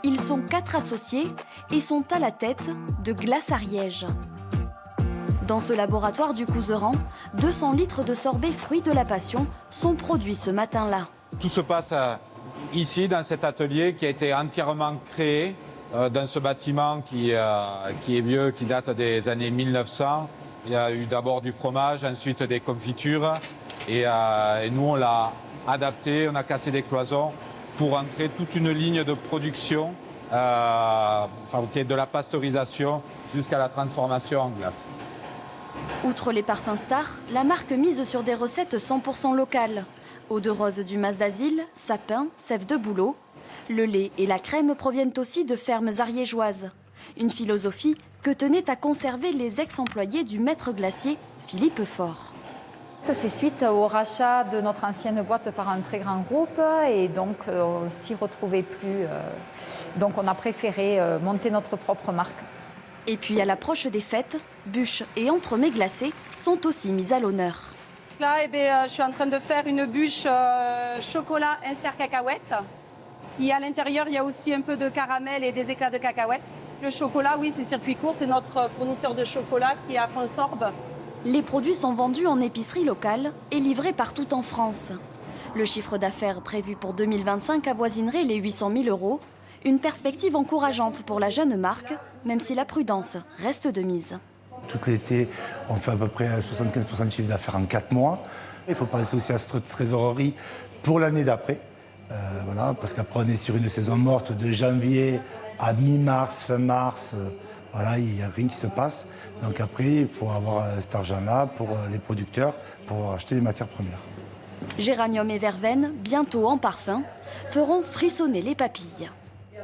Ils sont 4 associés et sont à la tête de Glace Ariège. Dans ce laboratoire du Couserans, 200 litres de sorbet fruits de la passion sont produits ce matin-là. Tout se passe ici, dans cet atelier qui a été entièrement créé dans ce bâtiment qui est vieux, qui date des années 1900. Il y a eu d'abord du fromage, ensuite des confitures. Et nous, on l'a adapté, on a cassé des cloisons pour entrer toute une ligne de production, qui est de la pasteurisation jusqu'à la transformation en glace. Outre les parfums stars, la marque mise sur des recettes 100% locales. Eau de rose du Mas d'Asile, sapin, sève de bouleau. Le lait et la crème proviennent aussi de fermes ariégeoises. Une philosophie que tenaient à conserver les ex-employés du maître glacier Philippe Faure. C'est suite au rachat de notre ancienne boîte par un très grand groupe et donc on ne s'y retrouvait plus. Donc on a préféré monter notre propre marque. Et puis à l'approche des fêtes, bûches et entremets glacés sont aussi mis à l'honneur. Là, je suis en train de faire une bûche chocolat insert cacahuète. Et à l'intérieur, il y a aussi un peu de caramel et des éclats de cacahuète. Le chocolat, oui, c'est circuit court, c'est notre fournisseur de chocolat qui est à Fonsorbe. Les produits sont vendus en épicerie locale et livrés partout en France. Le chiffre d'affaires prévu pour 2025 avoisinerait les 800 000 €. Une perspective encourageante pour la jeune marque, même si la prudence reste de mise. Tout l'été, on fait à peu près 75% de chiffre d'affaires en 4 mois. Il faut penser aussi à cette trésorerie pour l'année d'après. Voilà, parce qu'après, on est sur une saison morte de janvier à mi-mars, fin mars. Voilà, il n'y a rien qui se passe. Donc après, il faut avoir cet argent-là pour les producteurs, pour acheter les matières premières. Géranium et verveine, bientôt en parfum, feront frissonner les papilles.